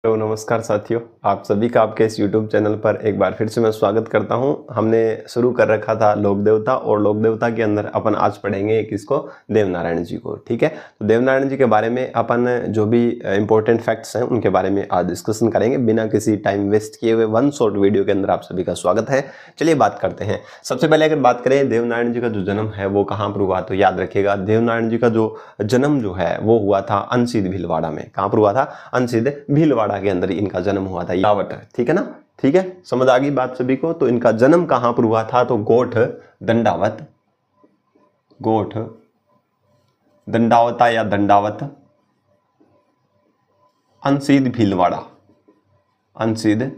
तो नमस्कार साथियों, आप सभी का आपके इस YouTube चैनल पर एक बार फिर से मैं स्वागत करता हूं। हमने शुरू कर रखा था लोक देवता, और लोक देवता के अंदर अपन आज पढ़ेंगे किसको, देवनारायण जी को। ठीक है, तो देवनारायण जी के बारे में अपन जो भी इंपॉर्टेंट फैक्ट्स हैं उनके बारे में आज डिस्कशन करेंगे बिना किसी टाइम वेस्ट किए हुए। वन शॉर्ट वीडियो के अंदर आप सभी का स्वागत है। चलिए बात करते हैं। सबसे पहले अगर बात करें देवनारायण जी का जो जन्म है वो कहाँ पर हुआ, तो याद रखिएगा देवनारायण जी का जो जन्म जो है वो हुआ था अनसीद भीलवाड़ा में। कहाँ पर हुआ था? अनसीद भीलवाड़ा के अंदर इनका जन्म हुआ था। यावट, ठीक है ना? ठीक है, समझ आ गई बात सभी को। तो इनका जन्म कहां पर हुआ था? तो गोठ दंडावता या दंडावत अनसीद भीलवाड़ा, अनसीद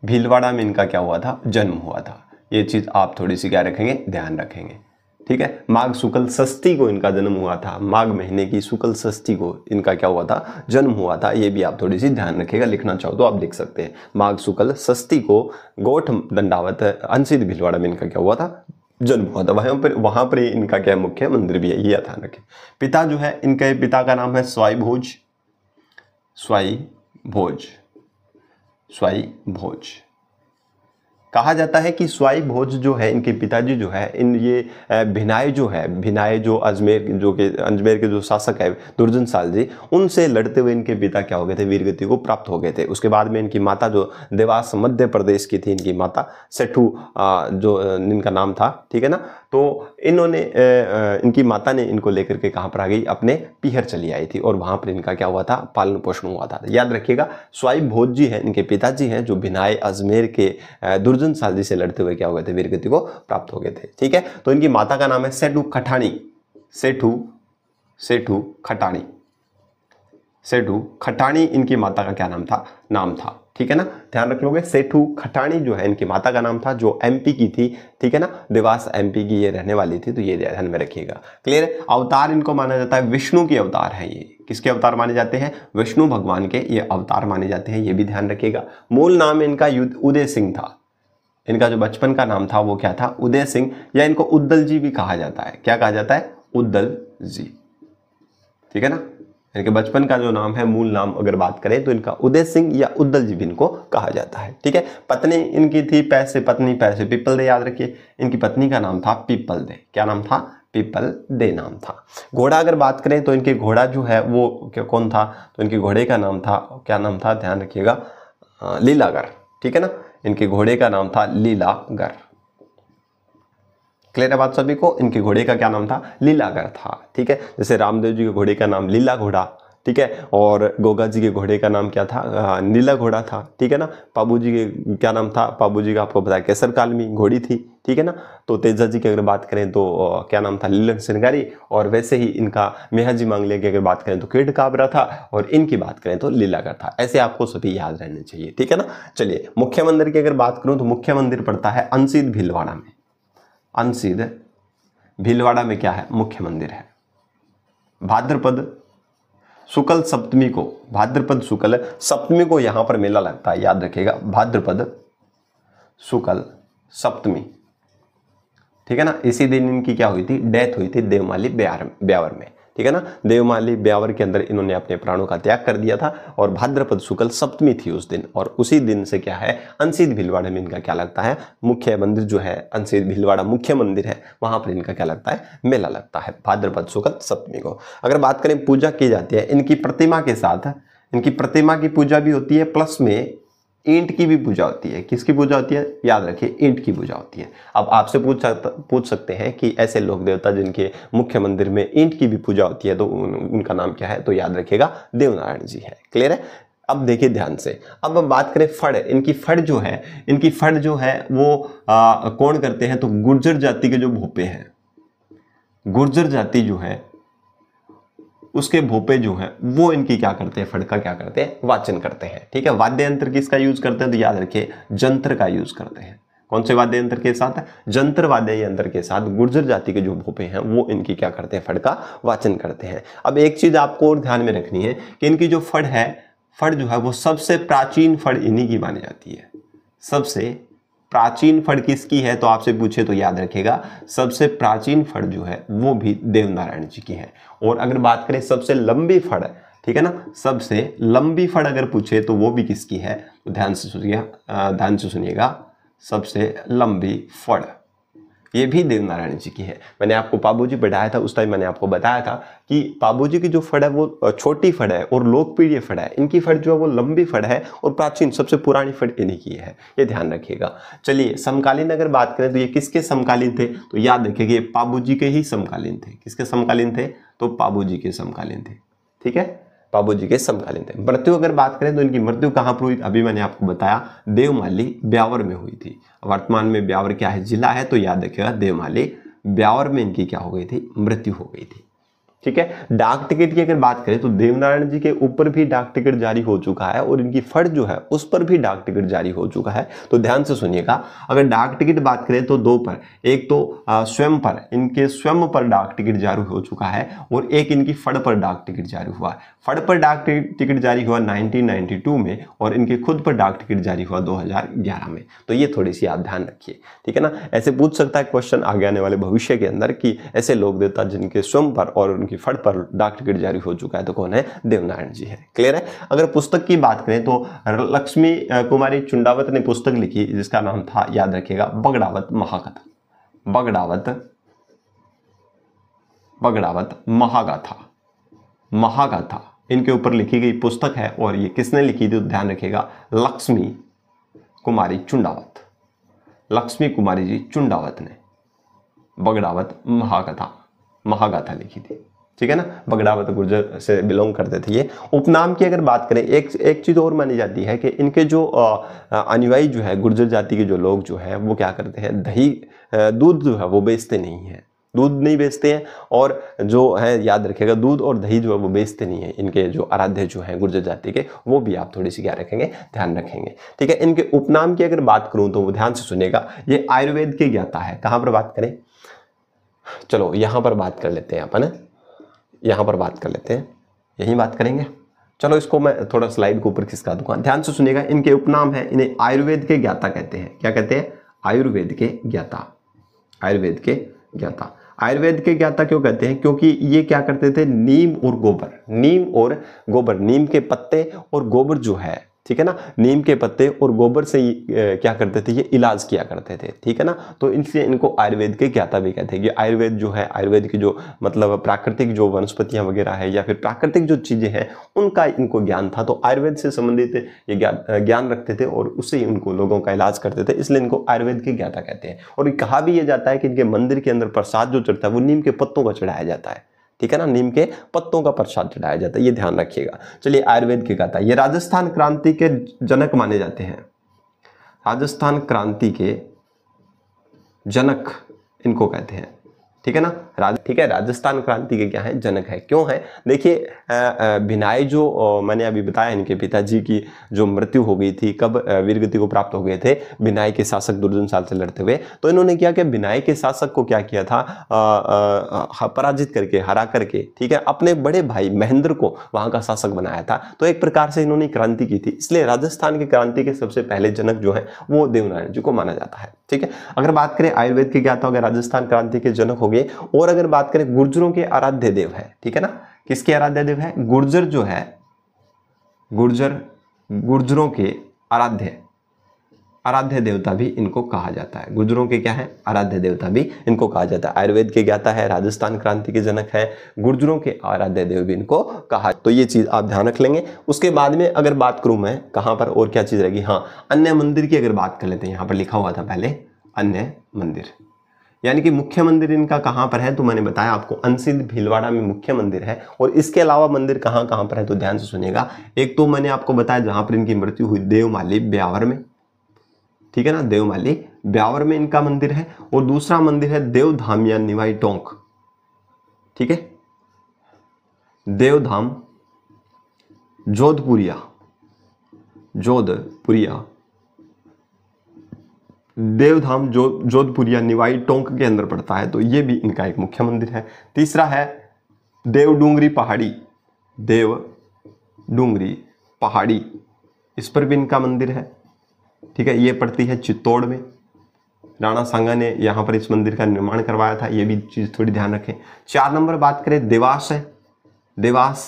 भीलवाड़ा में इनका क्या हुआ था? जन्म हुआ था। ये चीज आप थोड़ी सी क्या रखेंगे, ध्यान रखेंगे। ठीक है, माघ शुक्ल षष्ठी को इनका जन्म हुआ था। माघ महीने की शुक्ल षष्ठी को इनका क्या हुआ था? जन्म हुआ था। ये भी आप थोड़ी सी ध्यान रखिएगा, लिखना चाहो तो आप लिख सकते हैं। माघ शुक्ल षष्ठी को गोठ दंडावत अनसीद भीलवाड़ा में इनका क्या हुआ था? जन्म हुआ था। वहां पर इनका क्या मुख्य मंदिर भी है, ये ध्यान रखें। पिता जो है, इनके पिता का नाम है स्वाई भोज। कहा जाता है कि स्वाई भोज जो है, इनके पिताजी जो है, भिनाय जो अजमेर के जो शासक है दुर्जनशाल जी, उनसे लड़ते हुए इनके पिता क्या हो गए थे? वीरगति को प्राप्त हो गए थे। उसके बाद में इनकी माता जो देवास मध्य प्रदेश की थी, इनकी माता सेठू जो इनका नाम था, ठीक है ना? तो इनकी माता ने इनको लेकर के कहाँ पर आ गई? अपने पीहर चली आई थी, और वहां पर इनका क्या हुआ था? पालन पोषण हुआ था। याद रखिएगा, स्वाई भोज जी है इनके पिताजी हैं, जो भिनाय अजमेर के दुर्जनशाल जी से लड़ते हुए क्या हो गए थे? वीरगति को प्राप्त हो गए थे। ठीक है, तो इनकी माता का नाम है सेठू खटाणी। इनकी माता का क्या नाम था। ठीक है ना, ध्यान रख लोगे। सेठू खटाणी जो है इनकी माता का नाम था, जो एमपी की थी। ठीक है ना, देवास एमपी की ये रहने वाली थी। तो ये ध्यान में रखिएगा। क्लियर है? अवतार इनको माना जाता है विष्णु के अवतार है। ये किसके अवतार माने जाते हैं? विष्णु भगवान के ये अवतार माने जाते हैं। ये भी ध्यान रखिएगा। मूल नाम इनका उदय सिंह था। इनका जो बचपन का नाम था वो क्या था? उदय सिंह, या इनको उद्दल जी भी कहा जाता है। क्या कहा जाता है? उद्दल जी। ठीक है ना, इनके बचपन का जो नाम है, मूल नाम अगर बात करें तो इनका उदय सिंह या उद्दल जी भी इनको कहा जाता है। ठीक है, पत्नी इनकी थी पैसे पीपल दे। याद रखिए, इनकी पत्नी का नाम था पीपल दे। क्या नाम था? पीपल दे नाम था। घोड़ा अगर बात करें तो इनके घोड़ा जो है वो कौन था? तो इनके घोड़े का नाम था, क्या नाम था? ध्यान रखिएगा, लीलागर। ठीक है ना, इनके घोड़े का नाम था लीलागर। क्लियर है बात सभी को? इनके घोड़े का क्या नाम था? लीलागर था। ठीक है, जैसे रामदेव जी के घोड़े का नाम लीला घोड़ा, ठीक है, और गोगा जी के घोड़े का नाम क्या था? नीला घोड़ा था। ठीक है ना, पाबू जी के क्या नाम था? पाबू जी का आपको पता है केसर कालमी घोड़ी थी। ठीक है ना, तो तेजा जी की अगर बात करें तो क्या नाम था? लीलन श्रृंगारी। और वैसे ही इनका मेहाजी मांगले की अगर बात करें तो किड काबरा था, और इनकी बात करें तो लीलागर था। ऐसे आपको सभी याद रहने चाहिए। ठीक है ना, चलिए मुख्य मंदिर की अगर बात करूं तो मुख्य मंदिर पड़ता है अनसीद भीलवाड़ा में। अनसीद भीलवाड़ा में क्या है? मुख्य मंदिर है। भाद्रपद शुक्ल सप्तमी को यहां पर मेला लगता है। याद रखिएगा, भाद्रपद शुक्ल सप्तमी। ठीक है ना, इसी दिन इनकी क्या हुई थी? डेथ हुई थी देवमाली ब्यावर में। ठीक है ना, देवमाली ब्यावर के अंदर इन्होंने अपने प्राणों का त्याग कर दिया था, और भाद्रपद शुक्ल सप्तमी थी उस दिन। और उसी दिन से क्या है? अनसीद भीलवाड़ा में इनका क्या लगता है? मुख्य मंदिर जो है, अनसीद भीलवाड़ा मुख्य मंदिर है, वहां पर इनका क्या लगता है? मेला लगता है भाद्रपद शुक्ल सप्तमी को। अगर बात करें पूजा की जाती है इनकी प्रतिमा के साथ, इनकी प्रतिमा की पूजा भी होती है, प्लस में ईंट की भी पूजा होती है। किसकी पूजा होती है? याद रखिए, ईंट की पूजा होती है। अब आपसे पूछ सकते हैं कि ऐसे लोक देवता जिनके मुख्य मंदिर में ईंट की भी पूजा होती है तो उनका नाम क्या है? तो याद रखिएगा, देवनारायण जी है। क्लियर है? अब देखिए ध्यान से, अब बात करें फड़। इनकी फड़ जो है वो कौन करते हैं? तो गुर्जर जाति के जो भोपे हैं, गुर्जर जाति जो है उसके भोपे जो हैं वो इनकी क्या करते हैं? फड़ का क्या करते हैं? वाचन करते हैं। ठीक है, वाद्य यंत्र किसका यूज करते हैं? तो याद रखिए, जंत्र का यूज करते हैं। कौन से वाद्य यंत्र के साथ? जंत्र वाद्य यंत्र के साथ गुर्जर जाति के जो भोपे हैं वो इनकी क्या करते हैं? फड़ का वाचन करते हैं। अब एक चीज आपको और ध्यान में रखनी है कि इनकी जो फड़ जो है वो सबसे प्राचीन फड़ इन्हीं की मानी जाती है। सबसे प्राचीन फड़ किसकी है? तो आपसे पूछे तो याद रखेगा, सबसे प्राचीन फड़ जो है वो भी देवनारायण जी की है। और अगर बात करें सबसे लंबी फड़ ठीक है ना। सबसे लंबी फड़ अगर पूछे तो वो भी किसकी है, तो ध्यान से सुनिएगा, सबसे लंबी फड़ ये भी देवनारायण जी की है। मैंने आपको पाबूजी पढ़ाया था, उस टाइम मैंने आपको बताया था कि पाबूजी की जो फड़ है वो छोटी फड़ है और लोकप्रिय फड़ है, इनकी फड़ जो है वो लंबी फड़ है और प्राचीन सबसे पुरानी फड़ इन्हीं की है, ये ध्यान रखिएगा। चलिए समकालीन अगर बात करें तो ये किसके समकालीन थे, तो याद रखिएगा ये पाबूजी के ही समकालीन थे। किसके समकालीन थे, तो पाबूजी के समकालीन थे, ठीक है, पाबूजी के समकालीन थे। मृत्यु अगर बात करें तो इनकी मृत्यु कहाँ पर हुई, अभी मैंने आपको बताया देवमाली ब्यावर में हुई थी। वर्तमान में ब्यावर क्या है, जिला है, तो याद रखिएगा देवमाली ब्यावर में इनकी क्या हो गई थी, मृत्यु हो गई थी, ठीक है। डाक टिकट की अगर बात करें तो देवनारायण जी के ऊपर भी डाक टिकट जारी हो चुका है और इनकी फड़ जो है उस पर भी डाक टिकट जारी हो चुका है। तो ध्यान से सुनिएगा, अगर डाक टिकट बात करें तो दो पर, एक तो स्वयं पर, इनके स्वयं पर डाक टिकट जारी हो चुका है और एक इनकी फड़ पर डाक टिकट जारी हुआ है। फड़ पर डाक टिकट जारी हुआ 1992 में और इनके खुद पर डाक टिकट जारी हुआ 2011 में। तो ये थोड़ी सी आप ध्यान रखिए, ठीक है ना। ऐसे पूछ सकता है क्वेश्चन आगे आने वाले भविष्य के अंदर कि ऐसे लोक देवता जिनके स्वयं पर और उनकी फड़ पर डाक टिकट जारी हो चुका है तो कौन है, देवनारायण जी है। क्लियर है। अगर पुस्तक की बात करें तो लक्ष्मी कुमारी चुंडावत ने पुस्तक लिखी जिसका नाम था, याद रखिएगा, बगड़ावत महाकथा। बगड़ावत महागाथा इनके ऊपर लिखी गई पुस्तक है और ये किसने लिखी थी, तो ध्यान रखिएगा लक्ष्मी कुमारी जी चुंडावत ने बगड़ावत महागाथा लिखी थी, ठीक है ना। बगड़ावत गुर्जर से बिलोंग करते थे ये। उपनाम की अगर बात करें, एक चीज और मानी जाती है कि इनके जो अनुयायी जो है, गुर्जर जाति के जो लोग जो है वो क्या करते हैं, दूध जो है वो बेचते नहीं है, दूध नहीं बेचते हैं, और जो है याद रखिएगा दूध और दही जो है वो बेचते नहीं है। इनके जो आराध्य जो है गुर्जर जाति के, वो भी आप थोड़ी सी क्या रखेंगे, ध्यान रखेंगे, ठीक है। इनके उपनाम की अगर बात करूं तो वो ध्यान से सुनिएगा, ये आयुर्वेद के ज्ञाता है। कहां पर बात करें, चलो यहां पर बात कर लेते हैं अपन, यहां पर बात कर लेते हैं, यही बात करेंगे। चलो इसको मैं थोड़ा स्लाइड के ऊपर खिसका दूंगा, ध्यान से सुनिएगा। इनके उपनाम है, इन्हें आयुर्वेद के ज्ञाता कहते हैं। क्या कहते हैं, आयुर्वेद के ज्ञाता। आयुर्वेद के ज्ञाता क्यों कहते हैं, क्योंकि ये क्या करते थे, नीम और गोबर, नीम के पत्ते और गोबर जो है, ठीक है ना, नीम के पत्ते और गोबर से क्या करते थे, ये इलाज किया करते थे, ठीक है ना। तो इसलिए इनको आयुर्वेद के ज्ञाता भी कहते हैं कि आयुर्वेद जो है, आयुर्वेद की जो मतलब प्राकृतिक जो वनस्पतियां वगैरह है या फिर प्राकृतिक जो चीजें हैं उनका इनको ज्ञान था। तो आयुर्वेद से संबंधित ये ज्ञान रखते थे और उससे ही उनको लोगों का इलाज करते थे, इसलिए इनको आयुर्वेद के ज्ञाता कहते हैं। और कहा भी यह जाता है कि इनके मंदिर के अंदर प्रसाद जो चढ़ता है वो नीम के पत्तों का चढ़ाया जाता है, ठीक है ना, नीम के पत्तों का प्रसाद चढ़ाया जाता है, ये ध्यान रखिएगा। चलिए आयुर्वेद के गाता, ये राजस्थान क्रांति के जनक माने जाते हैं। राजस्थान क्रांति के जनक इनको कहते हैं, ठीक है ना, ठीक है। राजस्थान क्रांति के क्या है, जनक है। क्यों है, देखिए भिनाई जो मैंने अभी बताया, इनके पिताजी की जो मृत्यु हो गई थी, कब वीरगति को प्राप्त हो गए थे, भिनाई के शासक दुर्जनशाल से लड़ते हुए। तो इन्होंने क्या किया, भिनाई के शासक को क्या किया था, पराजित करके, हरा करके, ठीक है, अपने बड़े भाई महेंद्र को वहां का शासक बनाया था। तो एक प्रकार से इन्होंने क्रांति की थी, इसलिए राजस्थान की क्रांति के सबसे पहले जनक जो है वो देवनारायण जी को माना जाता है, ठीक है। अगर बात करें आयुर्वेद के ज्ञाता हो गए, राजस्थान क्रांति के जनक हो गए। और अगर बात करें गुर्जरों के आराध्य देव है, ठीक है ना, किसके आराध्य देव है, गुर्जर जो है, गुर्जरों के आराध्य देवता भी इनको कहा जाता है। गुर्जरों के क्या है, आराध्य देवता भी इनको कहा जाता है। आयुर्वेद के ज्ञाता है, राजस्थान क्रांति के जनक है, गुर्जरों के आराध्य देव भी इनको कहा। तो ये चीज आप ध्यान रख लेंगे। उसके बाद में अगर बात करूं मैं कहां पर और क्या चीज रहेगी, हाँ, अन्य मंदिर की अगर बात कर लेते हैं, यहां पर लिखा हुआ था पहले अन्य मंदिर, यानी कि मुख्य मंदिर इनका कहां पर है, तो मैंने बताया आपको अनसिद्ध भीलवाड़ा में मुख्य मंदिर है। और इसके अलावा मंदिर कहां कहां पर है, तो ध्यान से सुनिएगा। एक तो मैंने आपको बताया जहां पर इनकी मृत्यु हुई, देवमाली ब्यावर में, ठीक है ना, देवमाली ब्यावर में इनका मंदिर है। और दूसरा मंदिर है देवधाम या निवाई टोंक, ठीक है, देवधाम जोधपुरिया देवधाम जोधपुरिया निवाई टोंक के अंदर पड़ता है, तो ये भी इनका एक मुख्य मंदिर है। तीसरा है देवडूंगरी पहाड़ी, इस पर भी इनका मंदिर है, ठीक है, ये पड़ती है चित्तौड़ में। राणा सांगा ने यहाँ पर इस मंदिर का निर्माण करवाया था, ये भी चीज थोड़ी ध्यान रखें। 4 नंबर बात करें देवास है, देवास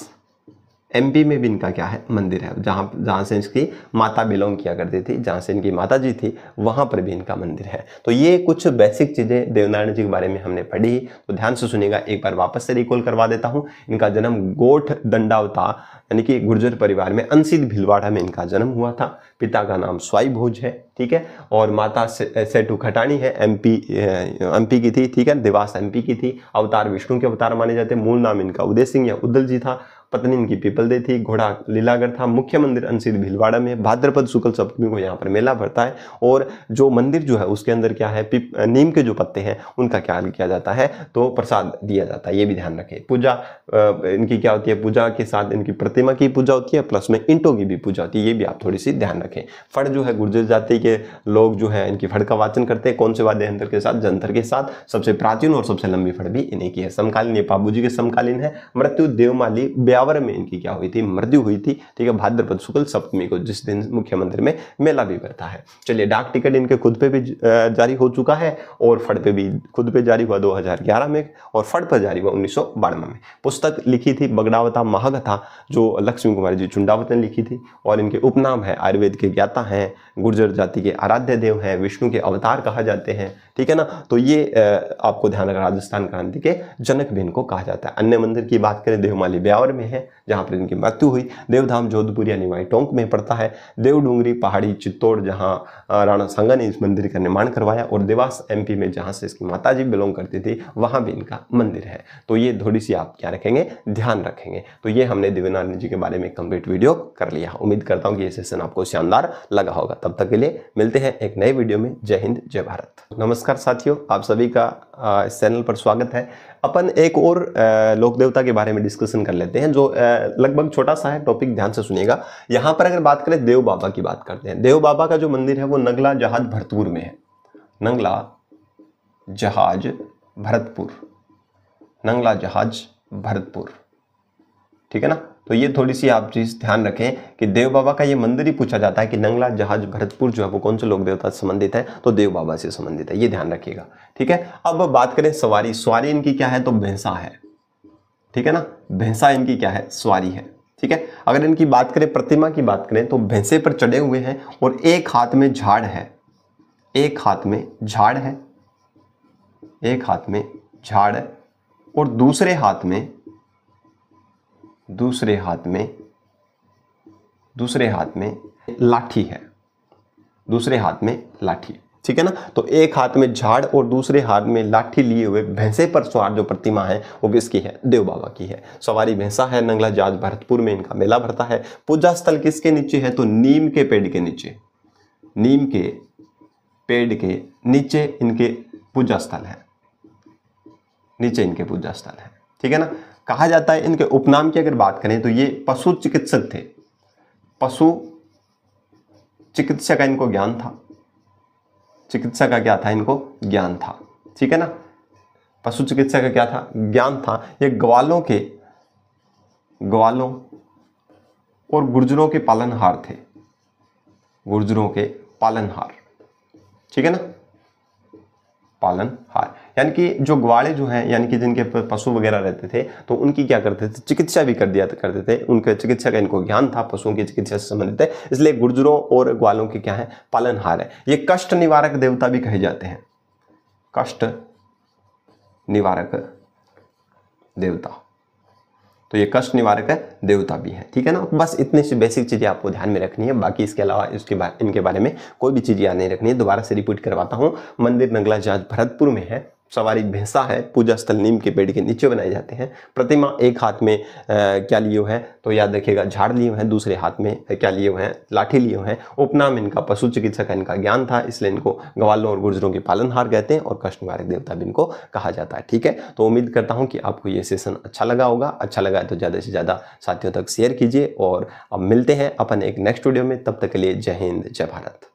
एमपी में भी इनका क्या है, मंदिर है, जहाँ से इसकी माता बिलोंग किया करती थी, जहाँ से इनकी माता जी थी, वहाँ पर भी इनका मंदिर है। तो ये कुछ बेसिक चीज़ें देवनारायण जी के बारे में हमने पढ़ी, तो ध्यान से सुनिएगा, एक बार वापस से रिकॉल करवा देता हूँ। इनका जन्म गोठ दंडावता यानी कि गुर्जर परिवार में अंसित भीलवाड़ा में इनका जन्म हुआ था। पिता का नाम स्वाई भोज है, ठीक है, और माता सेठू खटाणी है, एमपी की थी, ठीक है, देवास एमपी की थी। अवतार विष्णु के अवतार माने जाते हैं। मूल नाम इनका उदय सिंह या उदल जी था। पत्नी इनकी पीपलदे थी। घोड़ा लीलागढ़ था। मुख्य मंदिर अंसित भीलवाड़ा में। भाद्रपद शुक्ल सप्तमी को यहाँ पर मेला भरता है। और जो मंदिर जो है उसके अंदर क्या है, नीम के जो पत्ते हैं उनका क्या किया जाता है, तो प्रसाद दिया जाता है, ये भी ध्यान रखें। पूजा इनकी क्या होती है, पूजा के साथ इनकी प्रतिमा की पूजा होती है, प्लस में ईंटों की भी पूजा होती है, ये भी आप थोड़ी सी ध्यान रखें। फड़ जो है गुर्जर जाति के लोग जो है इनकी फड़ का वाचन करते हैं। कौन से वाद्य यंत्र के साथ, जंतर के साथ। सबसे प्राचीन और सबसे लंबी फड़ भी इन्हीं की है। समकालीन, ये पाबू जी के समकालीन है। मृत्यु देवमाली ब्यावर में इनकी क्या हुई थी, मृत्यु हुई थी, ठीक है, भाद्रपद शुक्ल सप्तमी को, जिस दिन मुख्य मंदिर में मेला भी भरता है। चलिए, डाक टिकट इनके खुद पे भी जारी हो चुका है और फड़ पे भी खुद पे जारी हुआ 2011 में, और फड़ पर जारी हुआ 1992 में। पुस्तक लिखी थी बगड़ावता महाकथा, जो लक्ष्मी कुमारी जी चुंडावत ने लिखी थी, और इनके उपनाम है आयुर्वेद के ज्ञाता हैं, गुर्जर जाति के आराध्य देव हैं, विष्णु के अवतार कहा जाते हैं, ठीक है ना। तो ये आपको ध्यान रखना, राजस्थान क्रांति के जनक भी इनको कहा जाता है। अन्य मंदिर की बात करें, देवमाली ब्यावर में है जहां पर इनकी मृत्यु हुई। देवधाम जोधपुर या निवाई टोंक में पड़ता है। देवडूंगरी पहाड़ी चित्तौड़, जहां राणा सांगा ने इस मंदिर का निर्माण करवाया। और देवास एमपी में, जहां से इसकी माताजी बिलोंग करती थी, वहां भी इनका मंदिर है। तो ये थोड़ी सी आप क्या रखेंगे, ध्यान रखेंगे। तो ये हमने देवनारायण जी के बारे में कंप्लीट वीडियो कर लिया। उम्मीद करता हूं कि ये सेशन आपको शानदार लगा होगा। तब तक के लिए मिलते हैं एक नए वीडियो में। जय हिंद, जय भारत। नमस्कार साथियों, आप सभी का इस चैनल पर स्वागत है। अपन एक और लोक देवता के बारे में डिस्कशन कर लेते हैं, जो लगभग छोटा सा है टॉपिक, ध्यान से सुनिएगा। यहाँ पर अगर बात करें देव बाबा की बात करते हैं। देव बाबा का जो मंदिर है वो नंगला जहाज भरतपुर में है। नंगला जहाज भरतपुर, नंगला जहाज भरतपुर, ठीक है ना। तो ये थोड़ी सी आप चीज ध्यान रखें कि देव बाबा का ये मंदिर ही पूछा जाता है कि नंगला जहाज भरतपुर जो है वो कौन से लोक देवता से संबंधित है, तो देव बाबा से संबंधित है, ये ध्यान रखिएगा, ठीक है। अब बात करें सवारी। सवारी इनकी क्या है, तो भैंसा है, ठीक है ना। भैंसा इनकी क्या है, सवारी है, ठीक है। अगर इनकी बात करें, प्रतिमा की बात करें, तो भैंसे पर चढ़े हुए हैं और एक हाथ में झाड़ है, एक हाथ में झाड़ है, एक हाथ में झाड़ है, और दूसरे हाथ में लाठी है, दूसरे हाथ में लाठी, ठीक है ना। तो एक हाथ में झाड़ और दूसरे हाथ में लाठी लिए हुए भैंसे पर सवार जो प्रतिमा है वो किसकी है, देव बाबा की है। सवारी भैंसा है। नंगला जहाज भरतपुर में इनका मेला भरता है। पूजा स्थल किसके नीचे है, तो नीम के पेड़ के नीचे, नीम के पेड़ के नीचे इनके पूजा स्थल है, नीचे इनके पूजा स्थल है, ठीक है ना। कहा जाता है, इनके उपनाम की अगर बात करें तो ये पशु चिकित्सक थे। पशु चिकित्सा का इनको ज्ञान था, चिकित्सा का क्या था, इनको ज्ञान था, ठीक है ना। पशु चिकित्सा का क्या था, ज्ञान था। ये ग्वालों और गुर्जरों के पालनहार थे, गुर्जरों के पालनहार, ठीक है ना, पालनहार। यानी कि जो ग्वाले जो हैं, यानी कि जिनके पशु वगैरह रहते थे, तो उनकी क्या करते थे, चिकित्सा भी कर दिया करते थे। उनके चिकित्सा का इनको ज्ञान था, पशुओं की चिकित्सा से संबंधित है, इसलिए गुर्जरों और ग्वालों के क्या है, पालनहार है। ये कष्ट निवारक देवता भी कहे जाते हैं, कष्ट निवारक देवता। तो ये कष्ट निवारक देवता भी है, ठीक है ना। बस इतनी सी बेसिक चीजें आपको ध्यान में रखनी है, बाकी इसके अलावा इनके बारे में कोई भी चीज याद नहीं रखनी है। दोबारा से रिपीट करवाता हूँ। मंदिर नंगला जहाज भरतपुर में है। सवारी भैंसा है। पूजा स्थल नीम के पेड़ के नीचे बनाए जाते हैं। प्रतिमा एक हाथ में क्या लिए हुए हैं, तो याद रखिएगा झाड़ लिए हुए हैं, दूसरे हाथ में क्या लिए हुए हैं, लाठी लिए हुए हैं। उपनाम इनका पशु चिकित्सक का इनका ज्ञान था, इसलिए इनको ग्वालों और गुर्जरों के पालनहार कहते हैं, और कष्ट निवारक देवता भी इनको कहा जाता है, ठीक है। तो उम्मीद करता हूँ कि आपको ये सेशन अच्छा लगा होगा। अच्छा लगा है तो ज़्यादा से ज़्यादा साथियों तक शेयर कीजिए, और अब मिलते हैं अपन एक नेक्स्ट वीडियो में। तब तक के लिए जय हिंद, जय भारत।